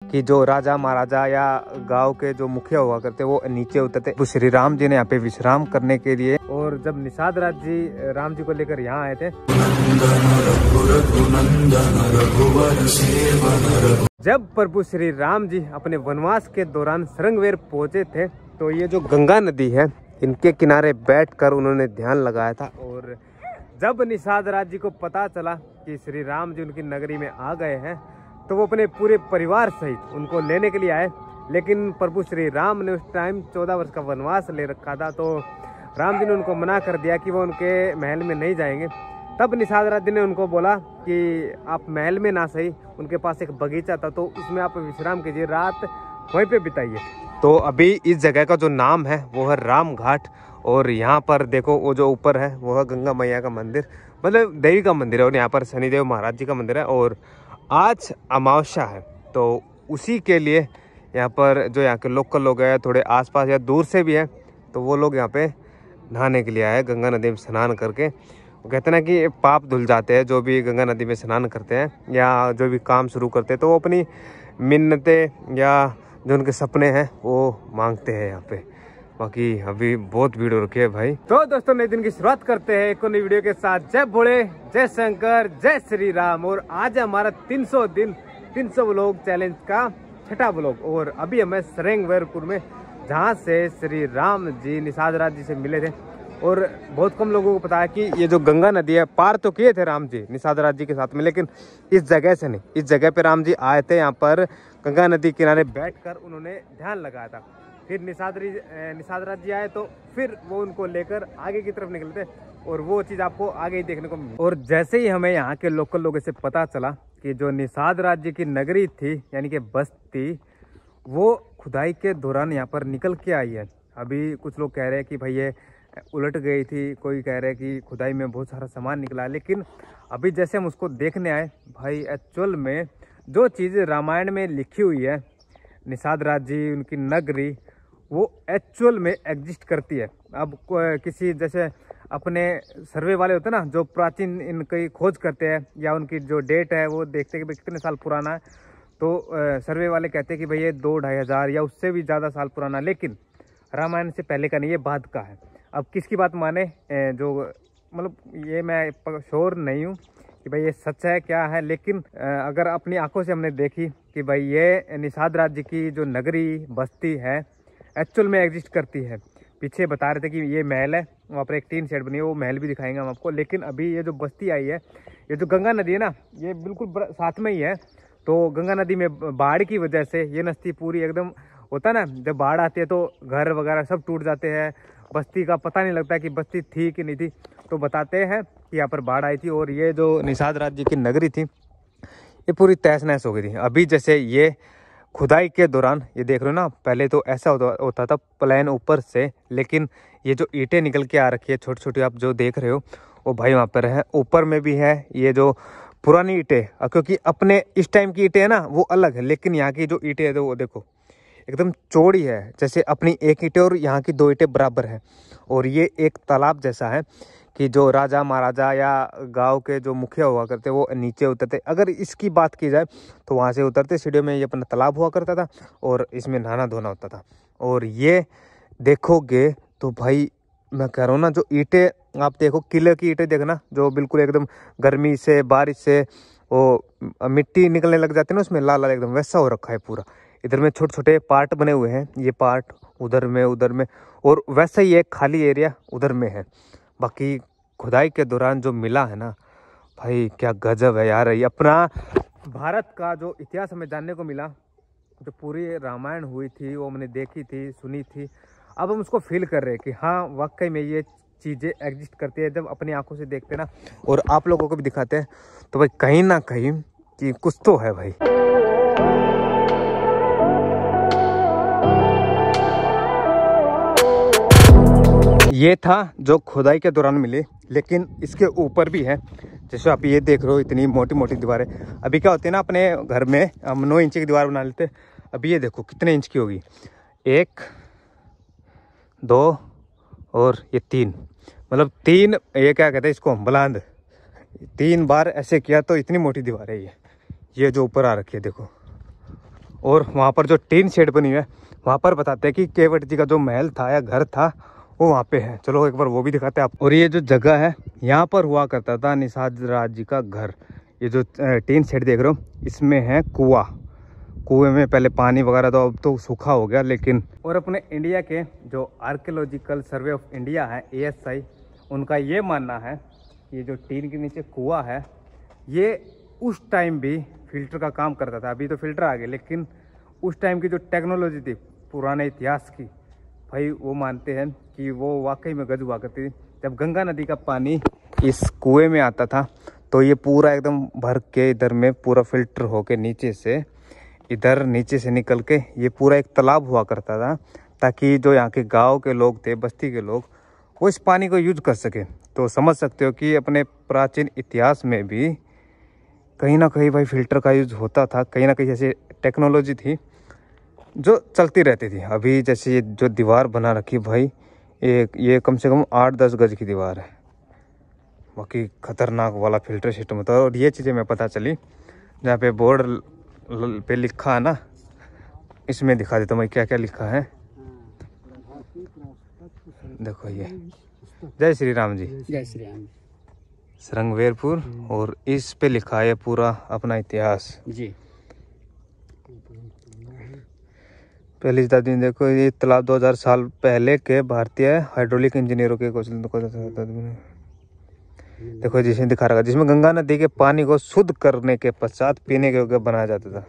कि जो राजा महाराजा या गांव के जो मुखिया हुआ करते वो नीचे उतरते। तो श्री राम जी ने यहाँ पे विश्राम करने के लिए, और जब निषाद राज जी राम जी को लेकर यहाँ आए थे, जब प्रभु श्री राम जी अपने वनवास के दौरान श्रृंगवेर पहुंचे थे, तो ये जो गंगा नदी है इनके किनारे बैठकर उन्होंने ध्यान लगाया था। और जब निषाद राज जी को पता चला कि श्री राम जी उनकी नगरी में आ गए हैं, तो वो अपने पूरे परिवार सहित उनको लेने के लिए आए। लेकिन प्रभु श्री राम ने उस टाइम 14 वर्ष का वनवास ले रखा था, तो राम जी ने उनको मना कर दिया कि वो उनके महल में नहीं जाएंगे। तब निषाद राज जी ने उनको बोला कि आप महल में ना सही, उनके पास एक बगीचा था, तो उसमें आप विश्राम कीजिए, रात वहीं पे बिताइए। तो अभी इस जगह का जो नाम है वो है राम घाट। और यहाँ पर देखो वो जो ऊपर है वो है गंगा मैया का मंदिर, मतलब देवी का मंदिर है, और यहाँ पर शनिदेव महाराज जी का मंदिर है। और आज अमावस्या है, तो उसी के लिए यहाँ पर जो यहाँ के लोकल लोग हैं, थोड़े आसपास या दूर से भी हैं, तो वो लोग यहाँ पे नहाने के लिए आए, गंगा नदी में स्नान करके। वो कहते हैं ना कि पाप धुल जाते हैं जो भी गंगा नदी में स्नान करते हैं या जो भी काम शुरू करते हैं, तो वो अपनी मिन्नतें या जो उनके सपने हैं वो मांगते हैं यहाँ पे। बाकी अभी बहुत भीड़ हो रखी है भाई। तो दोस्तों नए दिन की शुरुआत करते हैं एक नई वीडियो के साथ। जय भोले, जय शंकर, जय श्री राम। और आज है हमारा 300 दिन 300 व्लॉग चैलेंज का छठा व्लॉग। और अभी हमें श्रृंगवेरपुर में, जहाँ से श्री राम जी निषाद राज जी से मिले थे। और बहुत कम लोगों को पता है कि ये जो गंगा नदी है पार तो किए थे राम जी निषाद राज जी के साथ में, लेकिन इस जगह से नहीं। इस जगह पे राम जी आए थे, यहाँ पर गंगा नदी किनारे बैठकर उन्होंने ध्यान लगाया था। फिर निषाद राज जी आए, तो फिर वो उनको लेकर आगे की तरफ निकले थे, और वो चीज़ आपको आगे ही देखने को मिली। और जैसे ही हमें यहाँ के लोकल लोगों से पता चला कि जो निषाद राज जी की नगरी थी यानी कि बस्ती, वो खुदाई के दौरान यहाँ पर निकल के आई है। अभी कुछ लोग कह रहे हैं कि भाई ये उलट गई थी, कोई कह रहे हैं कि खुदाई में बहुत सारा सामान निकला है। लेकिन अभी जैसे हम उसको देखने आए भाई, एक्चुअल में जो चीज़ रामायण में लिखी हुई है, निषाद राज जी उनकी नगरी, वो एक्चुअल में एग्जिस्ट करती है। अब किसी जैसे अपने सर्वे वाले होते हैं ना, जो प्राचीन इनकी खोज करते हैं या उनकी जो डेट है वो देखते हैं कि भाई कितने साल पुराना है, तो सर्वे वाले कहते हैं कि भाई ये 2-2.5 हज़ार या उससे भी ज़्यादा साल पुराना। लेकिन रामायण से पहले का नहीं, ये बाद का है। अब किसकी बात माने, जो मतलब ये मैं श्योर नहीं हूँ कि भाई ये सच है क्या है, लेकिन अगर अपनी आंखों से हमने देखी कि भाई ये निषाद राज जी की जो नगरी बस्ती है एक्चुअल में एग्जिस्ट करती है। पीछे बता रहे थे कि ये महल है, वहाँ पर एक टीन शेड बनी है, वो महल भी दिखाएंगे हम आपको। लेकिन अभी ये जो बस्ती आई है, ये जो गंगा नदी है ना, ये बिल्कुल साथ में ही है। तो गंगा नदी में बाढ़ की वजह से ये नस्ती पूरी एकदम होता है ना, जब बाढ़ आती है तो घर वगैरह सब टूट जाते हैं, बस्ती का पता नहीं लगता कि बस्ती थी कि नहीं थी। तो बताते हैं कि यहाँ पर बाढ़ आई थी, और ये जो निषाद राज जी की नगरी थी ये पूरी तहस नहस हो गई थी। अभी जैसे ये खुदाई के दौरान ये देख रहे हो ना, पहले तो ऐसा होता था प्लेन ऊपर से, लेकिन ये जो ईंटें निकल के आ रखी है छोटी छोटी, आप जो देख रहे हो वो भाई वहाँ पर है, ऊपर में भी है। ये जो पुरानी ईंटें, क्योंकि अपने इस टाइम की ईंटें है ना वो अलग है, लेकिन यहाँ की जो ईंटें है तो वो देखो एकदम चौड़ी है, जैसे अपनी एक ईंटें और यहाँ की 2 ईंटें बराबर है। और ये एक तालाब जैसा है कि जो राजा महाराजा या गांव के जो मुखिया हुआ करते वो नीचे उतरते। अगर इसकी बात की जाए तो वहाँ से उतरते सीढ़ियों में, ये अपना तालाब हुआ करता था और इसमें नहाना धोना होता था। और ये देखोगे तो भाई मैं कह रहा हूँ ना, जो ईंटें आप देखो, किले की ईंटें देखना, जो बिल्कुल एकदम गर्मी से बारिश से वो मिट्टी निकलने लग जाती है ना, उसमें लाल लाल एकदम वैसा हो रखा है पूरा। इधर में छोटे छोटे पार्ट बने हुए हैं, ये पार्ट उधर में, और वैसा ही एक खाली एरिया उधर में है। बाकी खुदाई के दौरान जो मिला है ना भाई, क्या गजब है यार। ये अपना भारत का जो इतिहास हमें जानने को मिला, जो पूरी रामायण हुई थी वो हमने देखी थी, सुनी थी, अब हम उसको फील कर रहे हैं कि हाँ वाकई में ये चीज़ें एग्जिस्ट करती है। जब अपनी आंखों से देखते ना और आप लोगों को भी दिखाते हैं, तो भाई कहीं ना कहीं कि कुछ तो है भाई। ये था जो खुदाई के दौरान मिले, लेकिन इसके ऊपर भी है। जैसे आप ये देख रहे हो, इतनी मोटी मोटी दीवारें। अभी क्या होती है ना, अपने घर में हम 9 इंच की दीवार बना लेते, अभी ये देखो कितने इंच की होगी, 1 2 और ये 3, मतलब 3, ये क्या कहते हैं इसको, बुलंद 3 बार ऐसे किया तो इतनी मोटी दीवार है ये जो ऊपर आ रखी है देखो। और वहाँ पर जो टीन शेड बनी है वहाँ पर बताते हैं कि केवट जी का जो महल था या घर था वो वहाँ पे है। चलो एक बार वो भी दिखाते हैं आप। और ये जो जगह है यहाँ पर हुआ करता था निषाद राज जी का घर। ये जो टीन शेड देख रहे हो इसमें है कुआं। कुएं में पहले पानी वगैरह तो अब तो सूखा हो गया लेकिन। और अपने इंडिया के जो आर्कियोलॉजिकल सर्वे ऑफ इंडिया है ASI, उनका ये मानना है ये जो टीन के नीचे कुआं है ये उस टाइम भी फिल्टर का काम करता था। अभी तो फिल्टर आ गए लेकिन उस टाइम की जो टेक्नोलॉजी थी पुराने इतिहास की, भाई वो मानते हैं कि वो वाकई में गजब हुआ करती थी। जब गंगा नदी का पानी इस कुएं में आता था तो ये पूरा एकदम भर के इधर में पूरा फिल्टर होके नीचे से इधर नीचे से निकल के ये पूरा एक तालाब हुआ करता था, ताकि जो यहाँ के गांव के लोग थे, बस्ती के लोग, वो इस पानी को यूज कर सके। तो समझ सकते हो कि अपने प्राचीन इतिहास में भी कहीं ना कहीं भाई फिल्टर का यूज होता था। कहीं ना कहीं ऐसी टेक्नोलॉजी थी जो चलती रहती थी। अभी जैसे ये जो दीवार बना रखी भाई ये कम से कम 8-10 गज की दीवार है। बाकी खतरनाक वाला फिल्टर सिस्टम होता है। और ये चीज़ें मैं पता चली जहाँ पे बोर्ड पे लिखा है ना, इसमें दिखा देता हूँ मैं क्या क्या लिखा है। देखो ये जय श्री राम जी, जय श्री राम सरंगवेरपुर, और इस पे लिखा है पूरा अपना इतिहास जी। पहली शताब्दी में। देखो ये तालाब 2000 साल पहले के भारतीय हाइड्रोलिक इंजीनियरों के कौशल। देखो जिसमें दिखा रखा, जिसमें गंगा नदी के पानी को शुद्ध करने के पश्चात पीने के योग्य बनाया जाता था।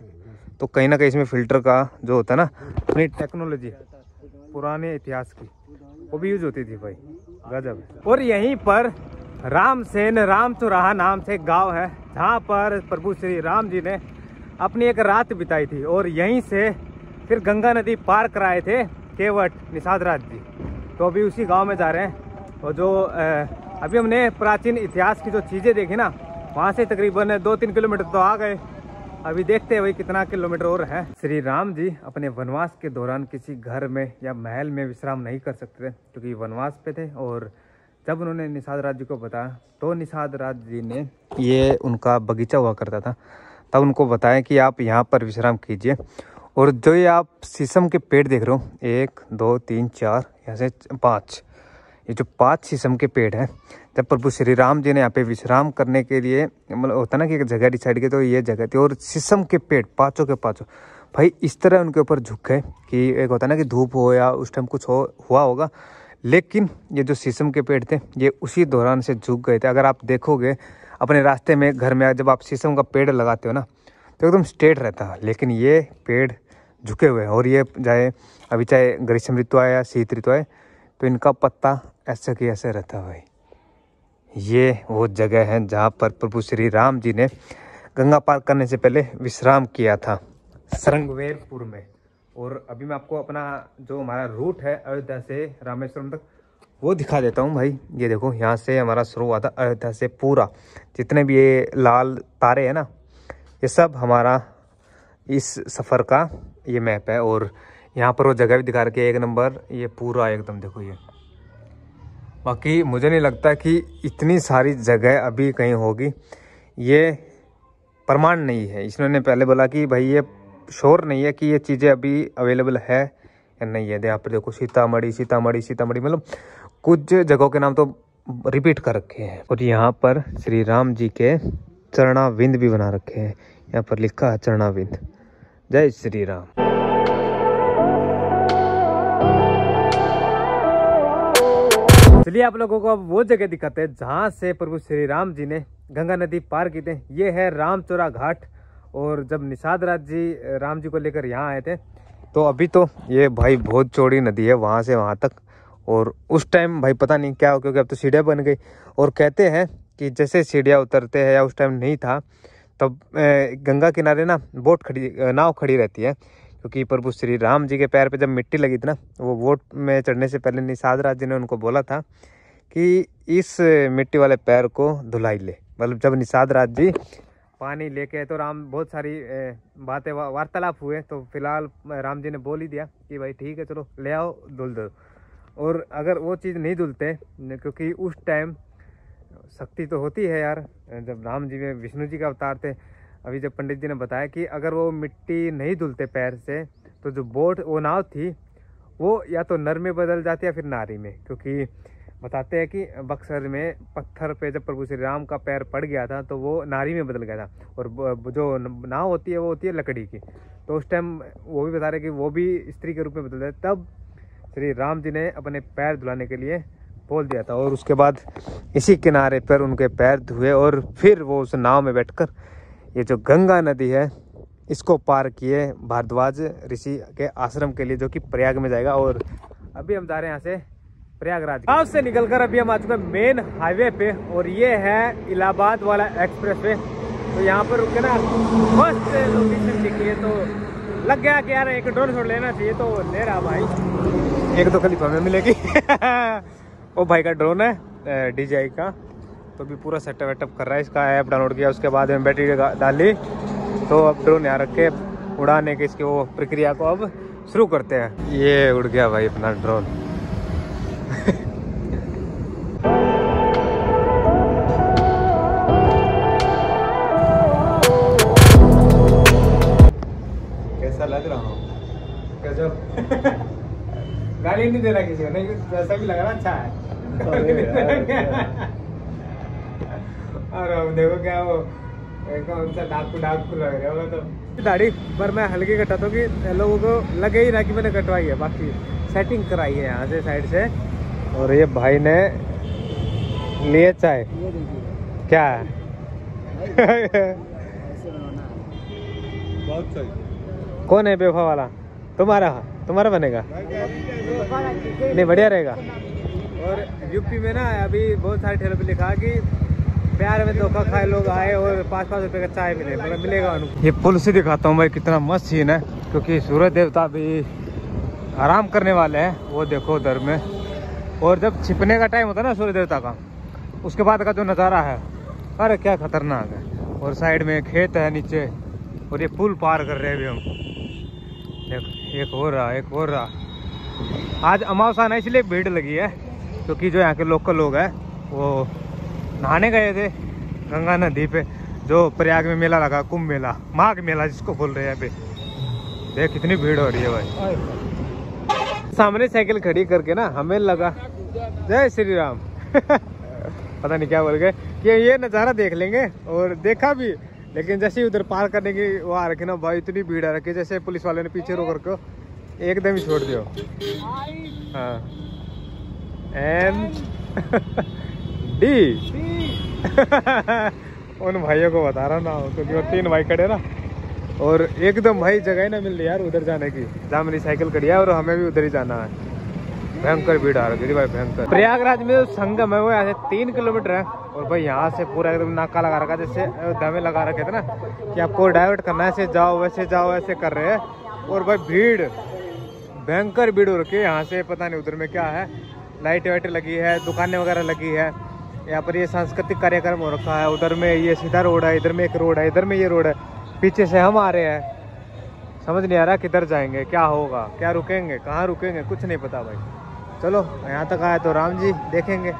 तो कहीं ना कहीं इसमें फिल्टर का जो होता है ना, अपनी टेक्नोलॉजी पुराने इतिहास की वो भी यूज होती थी भाई, गजब। और यहीं पर रामसेन राम चौराहा नाम से एक गाँव है जहाँ पर प्रभु श्री राम जी ने अपनी एक रात बिताई थी। और यहीं से फिर गंगा नदी पार कराए थे केवट निषाद राज जी। तो अभी उसी गांव में जा रहे हैं। और जो अभी हमने प्राचीन इतिहास की जो चीज़ें देखी ना, वहाँ से तकरीबन 2-3 किलोमीटर तो आ गए। अभी देखते हैं भाई कितना किलोमीटर और है। श्री राम जी अपने वनवास के दौरान किसी घर में या महल में विश्राम नहीं कर सकते थे क्योंकि वनवास पे थे। और जब उन्होंने निषाद राज जी को बताया तो निषाद राज जी ने, ये उनका बगीचा हुआ करता था, तब उनको बताया कि आप यहाँ पर विश्राम कीजिए। और जो ये आप शीशम के पेड़ देख रहे हो, 1 2 3 4 यहाँ से 5, ये जो 5 शीशम के पेड़ हैं, जब प्रभु श्री राम जी ने यहाँ पे विश्राम करने के लिए, मतलब होता ना कि एक जगह डिसाइड की, तो ये जगह थी। और शीशम के पेड़ पाँचों के पाँचों भाई इस तरह उनके ऊपर झुक गए कि एक होता ना कि धूप हो या उस टाइम कुछ हुआ होगा, लेकिन ये जो शीशम के पेड़ थे ये उसी दौरान से झुक गए थे। अगर आप देखोगे अपने रास्ते में, घर में जब आप शीशम का पेड़ लगाते हो ना तो एकदम स्ट्रेट रहता है, लेकिन ये पेड़ झुके हुए हैं। और ये चाहे ग्रीष्म ऋतु आए या शीत ऋतु आए तो इनका पत्ता ऐसा कि ऐसे रहता है भाई। ये वो जगह है जहाँ पर प्रभु श्री राम जी ने गंगा पार करने से पहले विश्राम किया था, सरंगवेरपुर में। और अभी मैं आपको अपना जो हमारा रूट है अयोध्या से रामेश्वरम तक वो दिखा देता हूँ भाई। ये देखो यहाँ से हमारा शुरू हुआ था अयोध्या से। पूरा जितने भी ये लाल तारे हैं ना, ये सब हमारा इस सफ़र का ये मैप है। और यहाँ पर वो जगह भी दिखा रखी है 1 नंबर, ये पूरा एकदम देखो ये। बाकी मुझे नहीं लगता कि इतनी सारी जगह अभी कहीं होगी, ये प्रमाण नहीं है। इन्होंने पहले बोला कि भाई ये श्योर नहीं है कि ये चीज़ें अभी अवेलेबल है या नहीं है। यहाँ पर देखो सीतामढ़ी सीतामढ़ी सीतामढ़ी, मतलब कुछ जगहों के नाम तो रिपीट कर रखे हैं। और यहाँ पर श्री राम जी के चरणाविंद भी बना रखे हैं, यहाँ पर लिखा है चरणाविंद। जय श्री राम। चलिए आप लोगों को अब वो जगह दिखाते हैं जहाँ से प्रभु श्री राम जी ने गंगा नदी पार की थे। ये है रामचौरा घाट। और जब निषाद राज जी राम जी को लेकर यहाँ आए थे तो अभी तो ये भाई बहुत चौड़ी नदी है वहाँ से वहाँ तक। और उस टाइम भाई पता नहीं क्या हो, क्योंकि अब तो सीढ़ियाँ बन गई। और कहते हैं कि जैसे सीढ़ियाँ उतरते हैं, या उस टाइम नहीं था तब गंगा किनारे ना नाव खड़ी रहती है, क्योंकि प्रभु श्री राम जी के पैर पे जब मिट्टी लगी थी ना, वो बोट में चढ़ने से पहले निषाद राज जी ने उनको बोला था कि इस मिट्टी वाले पैर को धुलाई ले। मतलब जब निषाद राज जी पानी लेके तो राम बहुत सारी बातें वार्तालाप हुए, तो फिलहाल राम जी ने बोल ही दिया कि भाई ठीक है चलो ले आओ धुल दो। और अगर वो चीज़ नहीं धुलते, क्योंकि उस टाइम शक्ति तो होती है यार, जब राम जी में विष्णु जी का अवतार थे, अभी जब पंडित जी ने बताया कि अगर वो मिट्टी नहीं धुलते पैर से तो जो बोट वो नाव थी वो या तो नर में बदल जाती है या फिर नारी में, क्योंकि बताते हैं कि बक्सर में पत्थर पे जब प्रभु श्री राम का पैर पड़ गया था तो वो नारी में बदल गया था। और जो नाव होती है वो होती है लकड़ी की, तो उस टाइम वो भी बता रहे कि वो भी स्त्री के रूप में बदल गया। तब श्री राम जी ने अपने पैर धुलाने के लिए बोल दिया था और उसके बाद इसी किनारे पर उनके पैर धुए और फिर वो उस नाव में बैठकर ये जो गंगा नदी है इसको पार किए भारद्वाज ऋषि के आश्रम के लिए, जो कि प्रयाग में जाएगा। और अभी हम जा रहे हैं यहाँ से प्रयागराज गांव से निकलकर अभी हम आ चुके हैं मेन हाईवे पे और ये है इलाहाबाद वाला एक्सप्रेस वे। तो यहाँ पर रुके ना फर्स्ट लोकेशन दिखी है तो लग गया कि यार एक ड्रोन शॉट लेना चाहिए, तो ले रहा भाई। एक तो खलीफा में मिलेगी वो भाई का ड्रोन है DJI का, तो भी पूरा सेटअप वेटअप कर रहा है। इसका ऐप डाउनलोड किया, उसके बाद में बैटरी डाली, तो अब ड्रोन यहाँ रख के उड़ाने की इसकी वो प्रक्रिया को अब शुरू करते हैं। ये उड़ गया भाई अपना ड्रोन। कैसा लग रहा हूँ? गाली नहीं दे रहा किसी को, नहीं वैसा भी लग रहा अच्छा है। और अब देखो क्या वो कौन सा डाकू लग रहा होगा। तो दाढ़ी पर मैं हल्की कटाता हूँ कि लोगों को लगे ही ना कि मैंने कटवाई है, बाकी सेटिंग कराई है यहाँ से साइड से। और ये भाई ने लिए चाय, क्या है? बहुत सही। कौन है बेवफा वाला? तुम्हारा बनेगा? नहीं, बढ़िया रहेगा। और यूपी में ना अभी बहुत सारे ठेलों पे लिखा कि प्यार में धोखा खाए लोग आए और 5-5 रुपए का चाय मिले, मतलब मिलेगा उनको। ये पुल से दिखाता हूँ भाई कितना मस्त सीन है, क्योंकि सूरज देवता भी आराम करने वाले हैं, वो देखो उधर में। और जब छिपने का टाइम होता है ना सूरज देवता का, उसके बाद का जो नज़ारा है, अरे क्या खतरनाक है। और साइड में खेत है नीचे, और ये पुल पार कर रहे हैं अभी हम। एक हो रहा। आज अमावस्या ना, इसलिए भीड़ लगी है, क्योंकि जो यहाँ के लोकल लोग हैं वो नहाने गए थे गंगा नदी पे, जो प्रयाग में मेला लगा, कुंभ मेला, माघ मेला जिसको बोल रहे हैं। अभी देख कितनी भीड़ हो रही है भाई। सामने साइकिल खड़ी करके ना हमें लगा जय श्री राम पता नहीं क्या बोल गए कि ये नज़ारा देख लेंगे, और देखा भी। लेकिन जैसे ही उधर पार करने की वो आ रखी ना भाई, इतनी भीड़ आ रखी, जैसे पुलिस वाले ने पीछे रोक रखो, एकदम ही छोड़ दियो। हाँ एंड डी उन भाइयों को बता रहा ना, क्योंकि वो 3 भाई खड़े ना, और एकदम भाई जगह ना मिल रही यार उधर जाने की, जहाँ मेरी साइकिल खड़ी है, और हमें भी उधर ही जाना है। भयंकर भीड़ आ रही है भाई, भयंकर। प्रयागराज में जो संगम है वो यहाँ से 3 किलोमीटर है, और भाई यहाँ से पूरा एकदम नाका लगा रखा, जैसे अयोध्या में लगा रखे थे ना कि आपको डाइवर्ट करना है, ऐसे जाओ वैसे कर रहे हैं। और भाई भीड़, भयंकर भीड़ हो रखी है यहाँ से। पता नहीं उधर में क्या है, लाइट वाइट लगी है, दुकानें वगैरह लगी है। यहाँ पर ये सांस्कृतिक कार्यक्रम हो रखा है। उधर में ये सीधा रोड है, इधर में एक रोड है, इधर में ये रोड है, पीछे से हम आ रहे हैं। समझ नहीं आ रहा किधर जाएंगे, क्या होगा, क्या रुकेंगे, कहाँ रुकेंगे, कुछ नहीं पता भाई। चलो यहाँ तक आया तो राम जी देखेंगे।